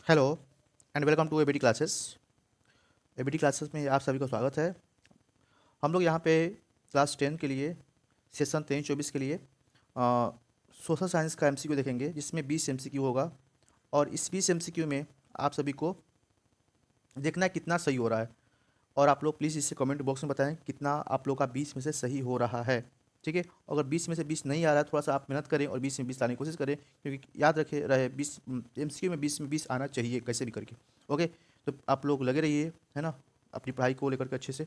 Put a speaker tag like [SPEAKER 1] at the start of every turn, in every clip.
[SPEAKER 1] Hello and welcome to ABT classes. ABT classes में आप सभी का स्वागत है। हम लोग यहाँ पे क्लास 10 के लिए सेशन 23-24 के लिए सोशल साइंस का एमसीक्यू देखेंगे, जिसमें 20 एमसीक्यू होगा। और इस 20 एमसीक्यू में आप सभी को देखना है कितना सही हो रहा है। और आप लोग प्लीज़ इसे कमेंट बॉक्स में बताएं कितना आप लोग का 20 में से सही हो रहा है। ठीक है, अगर 20 में से 20 नहीं आ रहा है, थोड़ा सा आप मेहनत करें और 20 में 20 लाने की कोशिश करें, क्योंकि याद रखे रहे 20 एमसीक्यू में 20 आना चाहिए कैसे भी करके। ओके, तो आप लोग लगे रहिए, है ना, अपनी पढ़ाई को लेकर के अच्छे से।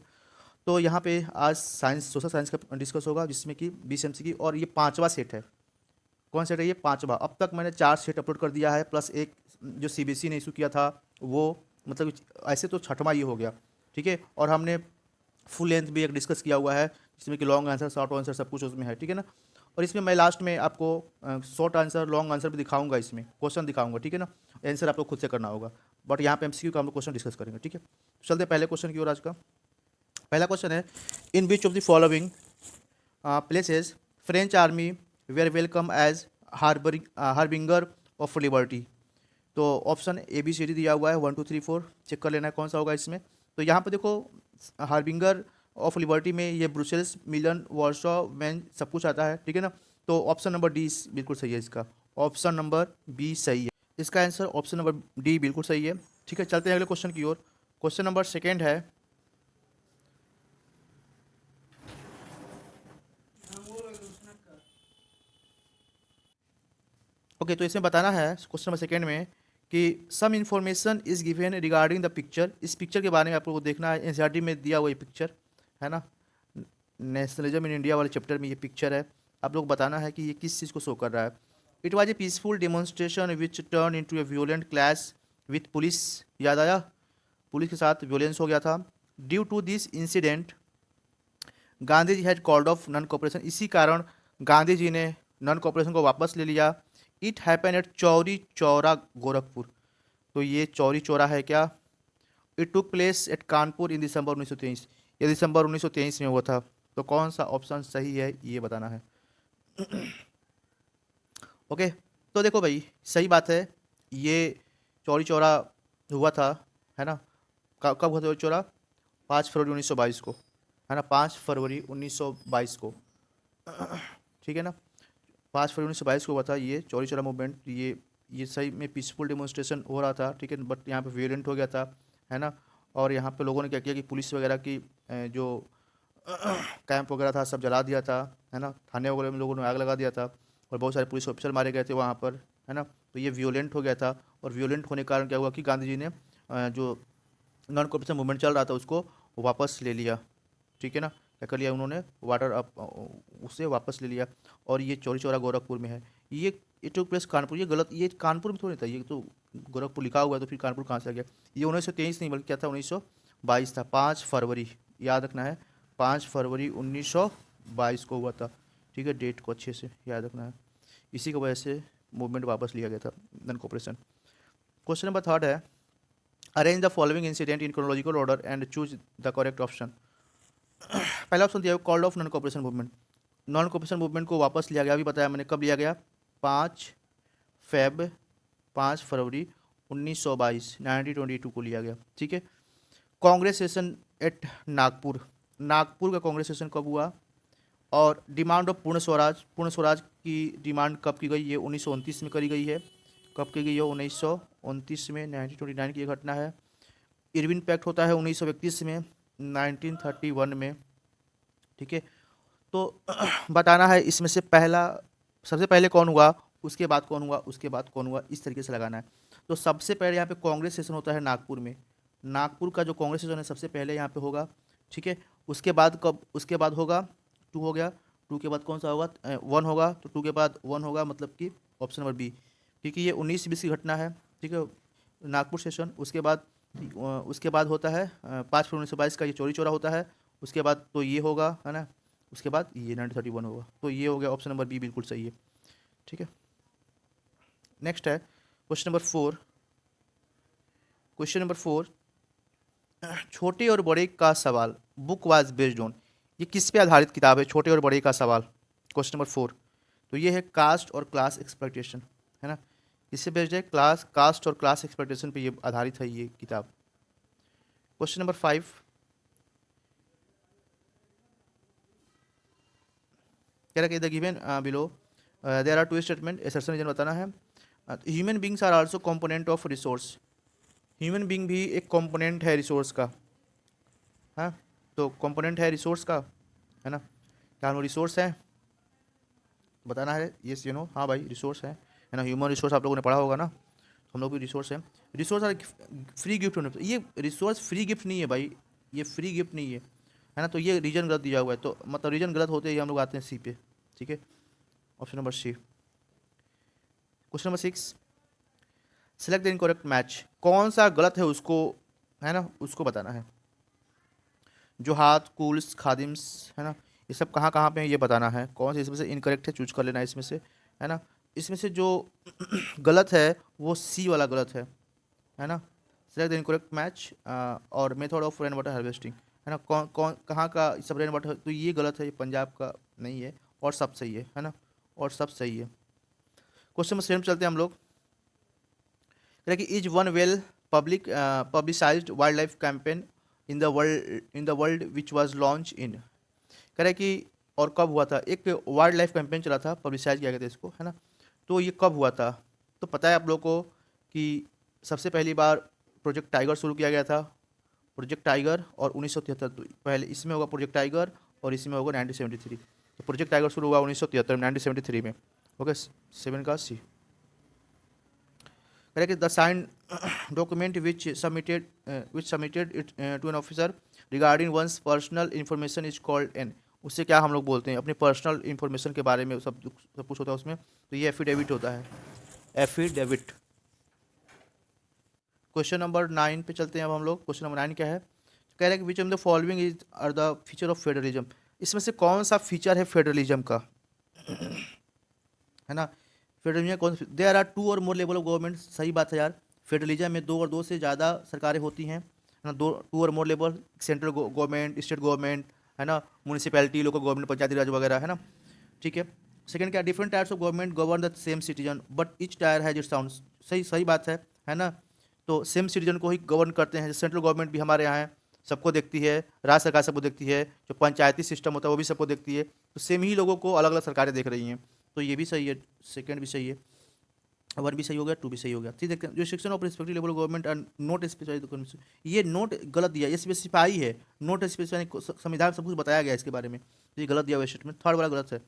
[SPEAKER 1] तो यहाँ पे आज साइंस सोशल साइंस का डिस्कस होगा, जिसमें कि 20 एमसीक्यू और ये पाँचवा सेट है। कौन सेट है ये? पाँचवा। अब तक मैंने 4 सेट अपलोड कर दिया है, प्लस एक जो सीबीएसई ने इशू किया था वो, मतलब ऐसे तो छठवां ये हो गया। ठीक है, और हमने फुल लेंथ भी एक डिस्कस किया हुआ है, जिसमें कि लॉन्ग आंसर, शॉर्ट आंसर सब कुछ उसमें है। ठीक है ना। और इसमें मैं लास्ट में आपको शॉर्ट आंसर, लॉन्ग आंसर भी दिखाऊंगा, इसमें क्वेश्चन दिखाऊंगा। ठीक है ना, आंसर आप लोग खुद से करना होगा, बट यहाँ पे एमसीक्यू का हम लोग क्वेश्चन डिस्कस करेंगे। ठीक है, चलते पहले क्वेश्चन की ओर। आज का पहला क्वेश्चन है, in which of the following places French army were welcome as harbinger of liberty. तो option A B C D दिया हुआ है, 1 2 3 4 चेक कर लेना है कौन सा होगा इसमें। तो यहाँ पर देखो, हार्बिंगर ऑफ लिबर्टी में ये ब्रुसेल्स, मिलन, वॉर्सो, मैन सब कुछ आता है। ठीक है ना। तो ऑप्शन नंबर डी बिल्कुल सही है इसका। ऑप्शन नंबर बी सही है इसका आंसर। ऑप्शन नंबर डी बिल्कुल सही है। ठीक है, चलते हैं अगले क्वेश्चन की ओर। क्वेश्चन नंबर सेकेंड है, ओके, तो इसमें बताना है क्वेश्चन नंबर सेकेंड में कि some information is given regarding the picture. इस पिक्चर के बारे में आप लोगों को देखना है, एनसीईआरटी में दिया हुआ ये पिक्चर है ना, नेशनलिज्म इन इंडिया वाले चैप्टर में ये पिक्चर है। आप लोग बताना है कि ये किस चीज़ को शो कर रहा है। It was a peaceful demonstration which turn into a violent clash with police. याद आया, पुलिस के साथ वियोलेंस हो गया था। Due to this incident Gandhi ji had called off non cooperation. इसी कारण गांधी जी ने नॉन कॉपरेशन को वापस ले लिया। It happen at Chauri Chaura Gorakhpur. तो ये चौरी चौरा है क्या? It took place at Kanpur in December 1923। ये दिसंबर 1923 में हुआ था। तो कौन सा ऑप्शन सही है ये बताना है। ओके, तो देखो भाई, सही बात है, ये चौरी चौरा हुआ था, है ना। कब हुआ चौरी चौरा? 5 फरवरी 1922 को, है ना, 5 फरवरी 1922 को। ठीक है ना, 5 फरवरी 1922 को हुआ था ये चौरी चौरा मूवमेंट। ये सही में पीसफुल डेमोन्स्ट्रेशन हो रहा था। ठीक है, बट यहाँ पे वियोलेंट हो गया था, है ना। और यहाँ पे लोगों ने क्या किया कि पुलिस वगैरह की जो कैंप वगैरह था सब जला दिया था, है ना। थाने वगैरह में लोगों ने आग लगा दिया था, और बहुत सारे पुलिस ऑफिसर मारे गए थे वहाँ पर, है ना। तो ये वियोलेंट हो गया था, और वियोलेंट होने के कारण क्या हुआ कि गांधी जी ने जो नॉन कॉपरेशन मूवमेंट चल रहा था उसको वापस ले लिया। ठीक है ना, क्या कर लिया उन्होंने? वाटर अप उसे वापस ले लिया। और ये चौरी चौरा गोरखपुर में है। ये टुक प्लेस कानपुर। ये गलत, ये कानपुर में थोड़ी था, ये तो गोरखपुर लिखा हुआ है, तो फिर कानपुर कहाँ से आ गया? ये 1923 नहीं, बल्कि क्या था, 1922 था। 5 फरवरी, याद रखना है, 5 फरवरी 1922 को हुआ था। ठीक है, डेट को अच्छे से याद रखना है। इसी की वजह से मूवमेंट वापस लिया गया था, non cooperation. Question number third है, arrange the following incident in chronological order and choose the correct option. पहला ऑप्शन दिया called off non cooperation movement. Non cooperation movement को वापस लिया गया, अभी बताया मैंने कब लिया गया, 5 फेब 5 फरवरी 1922 1922 को लिया गया। ठीक है। Congress session at Nagpur. नागपुर का कांग्रेस सेशन कब हुआ? और डिमांड ऑफ पूर्ण स्वराज की डिमांड कब की गई? ये 1929 में करी गई है। कब की गई है? 1929 में, 1929 की ये घटना है। इरविन पैक्ट होता है 1931 में, 1931 में। ठीक है, तो बताना है इसमें से पहला, सबसे पहले कौन हुआ, उसके बाद कौन हुआ, उसके बाद कौन हुआ, इस तरीके से लगाना है। तो सबसे पहले यहाँ पे कांग्रेस सेशन होता है नागपुर में। नागपुर का जो कांग्रेस सेशन है सबसे पहले यहाँ पे होगा। ठीक है, उसके बाद कब, उसके बाद होगा 2 हो गया। 2 के बाद कौन सा होगा? 1 होगा। तो 2 के बाद 1 होगा, मतलब कि ऑप्शन नंबर बी, क्योंकि ये 19-20 की घटना है। ठीक है, नागपुर सेशन। उसके बाद होता है 5 फरवरी 1922 का ये चौरी चौरा होता है। उसके बाद तो ये होगा, है ना। उसके बाद ये 1931 होगा। तो ये हो गया ऑप्शन नंबर बी, बिल्कुल सही है। ठीक है, नेक्स्ट है क्वेश्चन नंबर 4। क्वेश्चन नंबर 4, छोटे और बड़े का सवाल बुक वाज बेस्ड ऑन। ये किस पे आधारित किताब है? छोटे और बड़े का सवाल, क्वेश्चन नंबर 4। तो ये है कास्ट और क्लास एक्सप्लॉयटेशन, है ना। किससे बेस्ड है? कास्ट और क्लास एक्सपेक्टेशन पे ये आधारित है ये किताब। क्वेश्चन नंबर 5, कह रहा है the given below there are two statement, assertion reason बताना है। Human beings are also component of resource, human being भी एक कंपोनेंट है रिसोर्स का, हाँ, तो कंपोनेंट है रिसोर्स का, है ना। क्या हम लोग रिसोर्स हैं बताना है, यस यू नो, हाँ भाई रिसोर्स है ना। ह्यूमन रिसोर्स आप लोगों ने पढ़ा होगा ना, तो हम लोग भी रिसोर्स हैं। रिसोर्स आर फ्री गिफ्ट होने, ये रिसोर्स फ्री गिफ्ट नहीं है भाई, ये फ्री गिफ्ट नहीं है ना। तो ये रीजन गलत दिया हुआ है, तो मतलब रीजन गलत होते ही हम लोग आते हैं सी पे, ठीक है, option number C. Question number 6, select the incorrect match, कौन सा गलत है उसको, है ना, उसको बताना है। जो हाथ, कूल्स, खादिम्स, है ना, ये सब कहाँ कहाँ पे है ये बताना है। कौन से इसमें से इनकरेक्ट है चूज कर लेना है इसमें से, है ना। इसमें से जो गलत है वो सी वाला गलत है ना। सेलेक्ट द इनकरेक्ट मैच और method of rain water harvesting, है ना। कौन कौन कहाँ का सब रेन वाटर, तो ये गलत है, ये पंजाब का नहीं है, और सब सही है ना, और सब सही है। क्वेश्चन नंबर 7 चलते हैं हम लोग। कह कि is one well publicised wild life campaign in the world which was launch in, कह रहे कि और कब हुआ था, एक वाइल्ड लाइफ कैंपेन चला था, पब्लिसाइज किया गया था इसको, है ना। तो ये कब हुआ था, तो पता है आप लोग को कि सबसे पहली बार प्रोजेक्ट टाइगर शुरू किया गया था, प्रोजेक्ट टाइगर, और 1973 पहले इसमें होगा प्रोजेक्ट टाइगर, और इसमें होगा 1973। तो प्रोजेक्ट टाइगर शुरू हुआ 1973 में, 1973 में, ओके, 7 का सी। कह रहे कि the sign document which submitted it to an officer regarding one's personal information is called an, उससे क्या हम लोग बोलते हैं, अपनी पर्सनल इंफॉर्मेशन के बारे में सब कुछ होता है उसमें, तो ये एफिडेविट होता है, एफिडेविट। क्वेश्चन नंबर 9 पे चलते हैं अब हम लोग। क्वेश्चन नंबर 9 क्या है, कह रहे हैं कि which of the following is are the feature of federalism, इसमें से कौन सा फीचर है फेडरलिज्म का, है ना। फेडरलिज्म कौन, देयर आर टू और मोर लेवल ऑफ गवर्नमेंट, सही बात है यार, फेडरलिज्म में 2 और 2 से ज़्यादा सरकारें होती हैं, है ना। 2 और more level, central government, state government, है ना, municipality, local government, Panchayati Raj वगैरह, है ना, ठीक है। सेकंड क्या, different tiers of government govern the same citizen but each tier has its sound, सही सही बात है ना। तो सेम सिटीजन को ही गवर्न करते हैं, सेंट्रल गवर्नमेंट भी हमारे यहाँ है, सबको देखती है, राज्य सरकार सबको देखती है, जो पंचायती सिस्टम होता है वो भी सबको देखती है, तो सेम ही लोगों को अलग अलग सरकारें देख रही हैं, तो ये भी सही है, सेकंड भी सही है, 1 भी सही हो गया, 2 भी सही हो गया। ठीक देखते हैं, जो section of respective level government and note specify, ये नोट गलत दिया, ये स्पेसिफाई है, नोट स्पेसिफाई, संविधान सब कुछ बताया गया इसके बारे में, तो ये गलत दिया हुआ स्टेटमेंट, थर्ड वाला गलत है।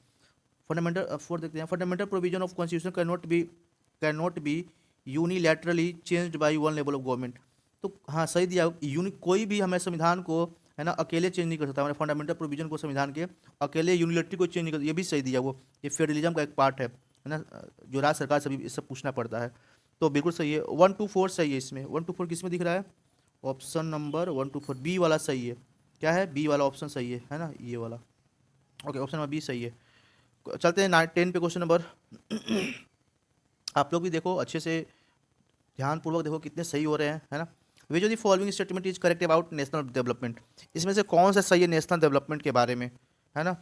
[SPEAKER 1] फंडामेंटल 4 देखते हैं, fundamental provision of constitution can not be unilaterally changed by one level of government, तो हाँ सही दिया, कोई भी हमें संविधान को, है ना, अकेले चेंज नहीं कर सकता, हमारे फंडामेंटल प्रोविजन को संविधान के अकेले यूनिलैटरली को चेंज नहीं कर, ये भी सही दिया, वो ये फेडरलिज्म का एक पार्ट है ना, जो राज्य सरकार से भी सब पूछना पड़ता है, तो बिल्कुल सही है। 1 2 4 सही है इसमें, 1 2 4 किस में दिख रहा है, ऑप्शन नंबर 1 2 4 बी वाला सही है, क्या है, बी वाला ऑप्शन सही है ना, ये वाला, ओके, ऑप्शन नंबर बी सही है। चलते हैं 10 पे, क्वेश्चन नंबर आप लोग भी देखो अच्छे से, ध्यानपूर्वक देखो कितने सही हो रहे हैं, है ना। विच of the following statement is correct about national development, इसमें से कौन सा सही है नेशनल डेवलपमेंट के बारे में, है ना।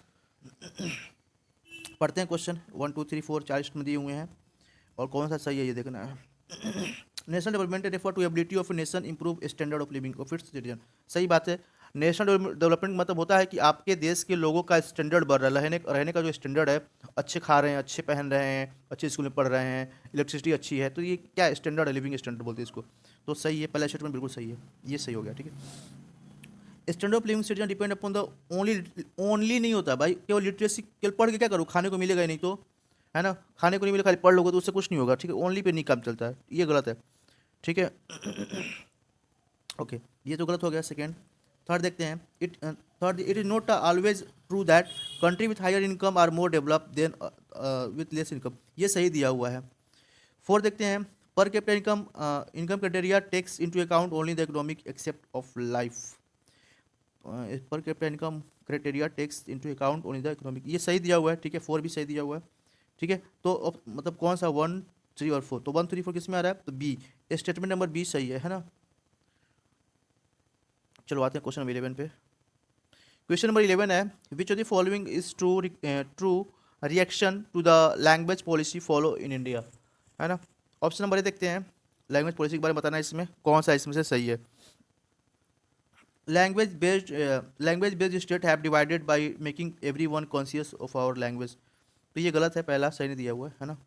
[SPEAKER 1] पढ़ते हैं क्वेश्चन 1 2 3 4 4 में दिए हुए हैं, और कौन सा सही है ये देखना है। National development refer to ability of nation improve standard of living of its citizen, सही बात है। नेशनल डेवलपमेंट मतलब होता है कि आपके देश के लोगों का स्टैंडर्ड बढ़ रहा है, रहने का जो स्टैंडर्ड है, अच्छे खा रहे हैं, अच्छे पहन रहे हैं, अच्छे स्कूल में पढ़ रहे हैं, इलेक्ट्रिसिटी अच्छी है, तो ये क्या स्टैंडर्ड है, लिविंग स्टैंडर्ड बोलते हैं इसको, तो सही है, पहला स्टेटमेंट बिल्कुल सही है, ये सही हो गया, ठीक है। Standard of living citizen depend upon the only नहीं होता भाई, केवल लिटरेसी, केवल पढ़ के क्या करूँ, खाने को मिलेगा ही नहीं, तो है ना, खाने को नहीं मिलेगा, खाली पढ़ लोगे तो उससे कुछ नहीं होगा, ठीक है, ओनली पे नहीं काम चलता है, ये गलत है, ठीक है। ओके, ये तो गलत हो गया सेकेंड। थर्ड देखते हैं, it is not always true that country with higher income are more develop than with less income, ये सही दिया हुआ है। फोर्थ देखते हैं, per capita income criteria takes into account only the economic except of life, per capita income criteria takes into account only the economic, ये सही दिया हुआ है, ठीक है, 4 भी सही दिया हुआ है, ठीक है। तो मतलब कौन सा 1 3 और 4, तो 1 3 4 किस में आ रहा है, तो बी, स्टेटमेंट नंबर बी सही है ना। चलो आते हैं क्वेश्चन नंबर 11 पे। क्वेश्चन नंबर 11 है, which of the following is true reaction to the language policy follow in India, है ना। ऑप्शन नंबर ए देखते हैं, लैंग्वेज पॉलिसी के बारे में बताना है इसमें कौन सा इसमें से सही है। Language based state have divided by making everyone conscious of our language. तो ये गलत है, पहला सही नहीं दिया हुआ है ना।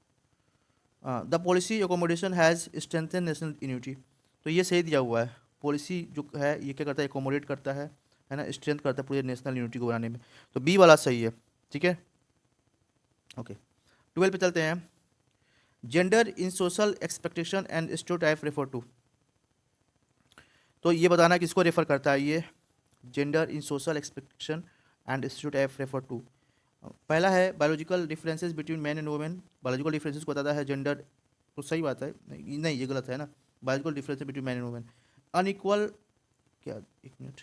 [SPEAKER 1] The policy accommodation has strengthen national unity, तो ये सही दिया हुआ है। पॉलिसी जो है ये क्या करता है, एकोमोडेट करता है ना, स्ट्रेंथ करता है पूरे नेशनल यूनिटी को बनाने में। तो बी वाला सही है, ठीक है। ओके 12 पे चलते हैं। Gender in social expectation and stereotype refer to, तो ये बताना किसको रेफर करता है ये, gender in social expectation and stereotype refer to. पहला है biological differences between man and women, biological differences को बताता है जेंडर, तो सही बात है, नहीं ये गलत है ना, biological differences between man and women. Unequal, क्या, एक minute,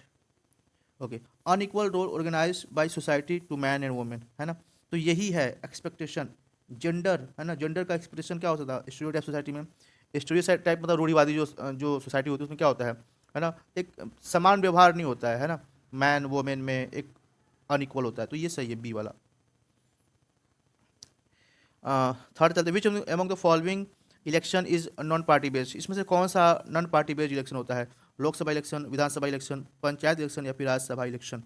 [SPEAKER 1] okay, unequal role organize by society to man and women, है ना। तो यही है एक्सपेक्टेशन, जेंडर, है ना। जेंडर का एक्सपेक्टेशन क्या होता था स्टीरियोटाइप सोसाइटी में, स्टीरियोटाइप मतलब रूढ़िवादी जो सोसाइटी होती है उसमें क्या होता है ना, एक समान व्यवहार नहीं होता है ना, मैन वुमेन में एक अनइक्वल होता है। तो ये सही है बी वाला। थर्ड चलते, which among the following election is non party based, इसमें से कौन सा नॉन पार्टी बेस्ड इलेक्शन होता है, लोकसभा इलेक्शन, विधानसभा इलेक्शन, पंचायत इलेक्शन या फिर राज्यसभा इलेक्शन।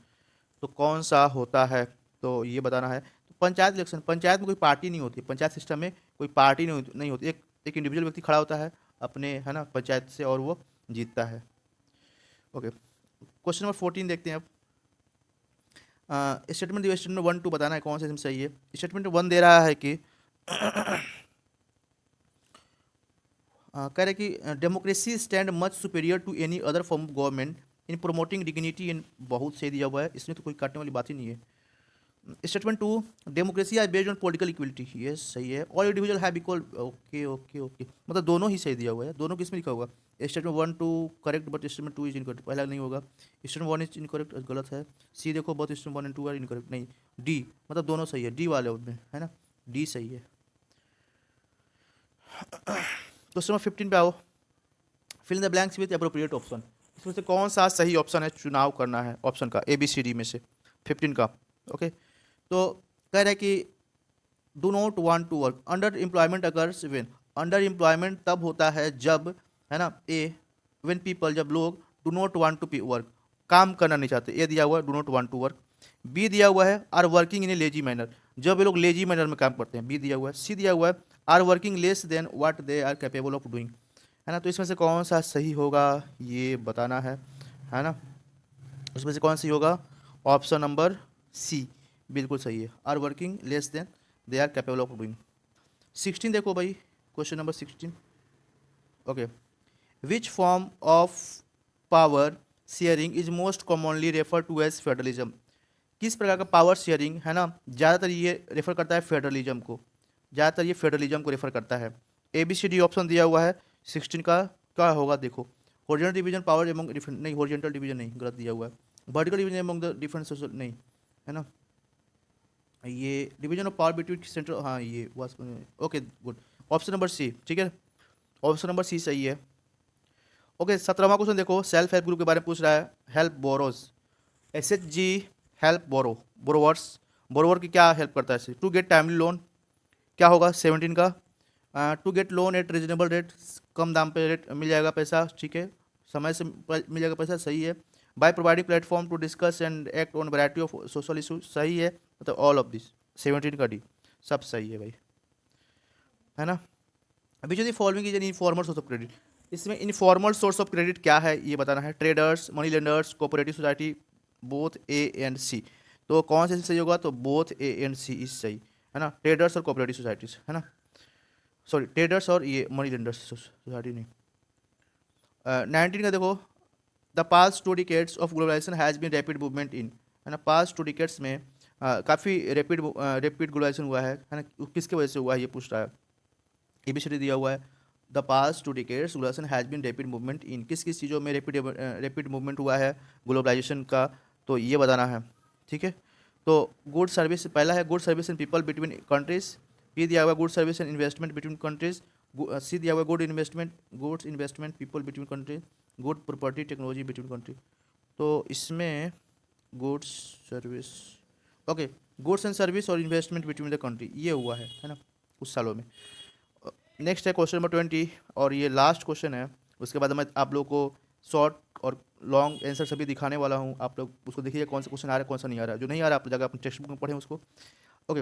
[SPEAKER 1] तो कौन सा होता है, तो ये बताना है। तो पंचायत इलेक्शन, पंचायत में कोई पार्टी नहीं होती, पंचायत सिस्टम में कोई पार्टी नहीं होती, एक इंडिविजुअल व्यक्ति खड़ा होता है अपने, है ना, पंचायत से और वो जीतता है। ओके क्वेश्चन नंबर 14 देखते हैं अब। स्टेटमेंट 1-2 बताना है कौन सा इसमें सही है। स्टेटमेंट 1 दे रहा है कि कह रहे कि democracy stand much superior to any other form of government in promoting dignity in, बहुत सही दिया हुआ है, इसमें तो कोई काटने वाली बात ही नहीं है। Statement 2, democracy are based on political equality, ये सही है। All individual have equal, okay okay okay, मतलब दोनों ही सही दिया हुआ है, दोनों किस में लिखा होगा, statement 1-2 correct but statement 2 is incorrect, पहला नहीं होगा। स्टेटमेंट 1 इज इनकरेक्ट, गलत है। सी देखो बहुत, स्टेटमेंट 1 एंड 2 आर इनकरेक्ट, नहीं, डी मतलब दोनों सही है, डी वाले उसमें, है ना, डी सही है। क्वेश्चन नंबर 15 पे आओ, fill in the blanks with appropriate option, इसमें से कौन सा सही ऑप्शन है, चुनाव करना है ऑप्शन का, ए बी सी डी में से 15 का। ओके तो कह रहे हैं कि do not want to work, underemployment occurs when, underemployment तब होता है जब, है ना, ए व्हेन पीपल, जब लोग, do not want to work, काम करना नहीं चाहते, ए दिया हुआ है do not want to work. B दिया हुआ है are working in a lazy manner, जब ये लोग लेजी मैनर में काम करते हैं, बी दिया हुआ है। सी दिया हुआ है are working less than what they are capable of doing, है ना। तो इसमें से कौन सा सही होगा ये बताना है ना। इसमें से कौन सही होगा, ऑप्शन नंबर सी बिल्कुल सही है, are working less than they are capable of doing. 16 देखो भाई, question number 16, okay, which form of power sharing is most commonly refer to as federalism, किस प्रकार का पावर शेयरिंग, है ना, ज़्यादातर ये रेफर करता है फेडरलिज्म को, ज़्यादातर ये फेडरलिज्म को रेफर करता है। A B C D option दिया हुआ है 16 का, क्या होगा देखो, horizontal division power among different, नहीं हॉरिजॉन्टल डिवीजन नहीं, गलत दिया हुआ है। Vertical division among the different social, नहीं, है ना, ये division of power between central, हाँ ये was, okay good, option number C, ठीक है, ऑप्शन नंबर सी सही है। ओके 17वां क्वेश्चन देखो, सेल्फ हेल्प ग्रुप के बारे में पूछ रहा है, help borrows, S H G help borrow, borrowers, borrower की क्या हेल्प करता है, टू गेट टाइमली लोन, क्या होगा 17 का, to get loan at reasonable rate, कम दाम पे रेट मिल जाएगा पैसा, ठीक है, समय से मिल जाएगा पैसा, सही है। By providing platform to discuss and act on variety of social issue, सही है, मतलब ऑल ऑफ दिस 17 का डी सब सही है भाई, है ना। अभी जो following is an informal source of credit, इसमें इनफॉर्मल सोर्स ऑफ क्रेडिट क्या है ये बताना है, traders, moneylenders, cooperative society, both A and C. तो कौन सा सही होगा, तो both A and C is सही, है ना, ट्रेडर्स और कोऑपरेटिव सोसाइटीज, है ना, सॉरी ट्रेडर्स और ये मनी लेंडर्स सोसाइटी नहीं। 19 का देखो, the past 2 decades of globalization has been rapid movement in, है ना, पास्ट 2 डिकेड्स में काफ़ी रैपिड ग्लोबलाइजेशन हुआ है ना, किसके वजह से हुआ है ये पूछ रहा है। एबीसीडी दिया हुआ है, the past 2 decades globalization has been rapid movement in, किस किस चीज़ों में रैपिड मूवमेंट हुआ है ग्लोबलाइजेशन का, तो ये बताना है, ठीक है। तो गुड सर्विस, पहला है good service and people between countries, B दिया हुआ good service and investment between countries, C दिया हुआ goods investment people between countries, good property technology between country. तो इसमें goods service, okay, goods and service और investment between the country ये हुआ है ना, कुछ सालों में। नेक्स्ट है क्वेश्चन नंबर 20 और ये लास्ट क्वेश्चन है। उसके बाद मैं आप लोग को शॉर्ट और लॉन्ग आंसर सभी दिखाने वाला हूँ। आप लोग उसको देखिए कौन सा क्वेश्चन आ रहा है कौन सा नहीं आ रहा है। जो नहीं आ रहा है आप जाकर अपने टेक्स्ट बुक में पढ़ें उसको। ओके,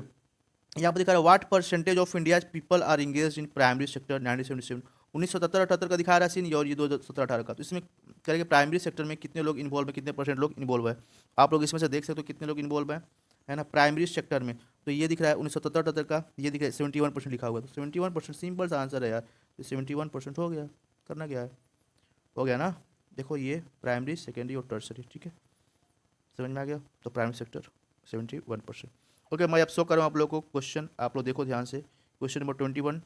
[SPEAKER 1] यहाँ पर दिखा रहा है what percentage of India's people are engage in primary sector 1977। 1977-78 का दिखा रहा है सीन और ये 2017-18 का। तो इसमें करेंगे प्राइमरी सेक्टर में कितने लोग इन्वॉल्व है, कितने परसेंट लोग इन्वॉल्व है। आप लोग इसमें से देख सकते हो कितने लोग इन्वॉल्व है ना प्राइमरी सेक्टर में। तो ये दिख रहा है 1977-78 का, ये दिख रहा है 71% लिखा हुआ है। तो 71% सिंपल सा आंसर है यार। तो 71% हो गया, करना क्या है, हो गया ना। देखो ये प्राइमरी सेकेंडरी और टर्सरी, ठीक है, समझ में आ गया। तो प्राइमरी सेक्टर 71%। ओके, मैं अब शो कर रहा हूँ आप लोगों को क्वेश्चन, आप लोग देखो ध्यान से। Question number 21,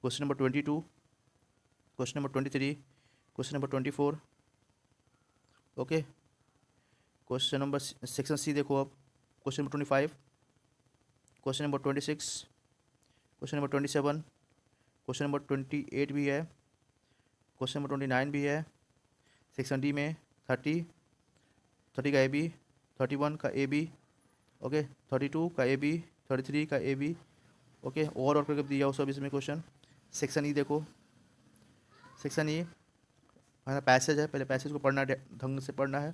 [SPEAKER 1] question number 22, question number 23, question number 24। Okay, question number section C देखो अब। Question number 25, question number 26, question number 27, question number 28 भी है, क्वेश्चन नंबर 29 भी है। सेक्शन डी में 30 का ए बी, 31 का ए बी, ओके, 32 का ए बी, 33 का ए बी, ओके, और करके दिया हो सब इसमें क्वेश्चन। सेक्शन ई देखो, सेक्शन ई हमारा पैसेज है, पहले पैसेज को पढ़ना ढंग से पढ़ना है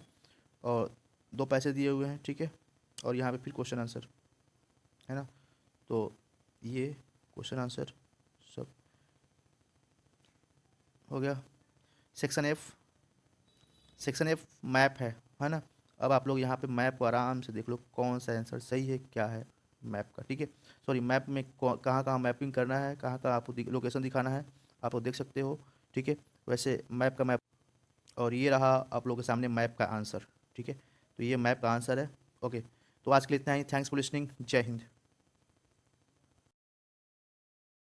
[SPEAKER 1] और 2 पैसेज दिए हुए हैं, ठीक है। और यहाँ पे फिर क्वेश्चन आंसर है ना। तो ये क्वेश्चन आंसर सब हो गया। Section F, section F map है ना। अब आप लोग यहाँ पे मैप को आराम से देख लो कौन सा आंसर सही है क्या है मैप का, ठीक है। सॉरी, मैप में कहाँ कहाँ मैपिंग करना है, कहाँ कहाँ आपको लोकेशन दिखाना है, आप लोग देख सकते हो, ठीक है। वैसे मैप का मैप, और ये रहा आप लोगों के सामने मैप का आंसर, ठीक है। तो ये मैप का आंसर है। ओके, तो आज के लिए इतना ही। Thanks for listening. जय हिंद।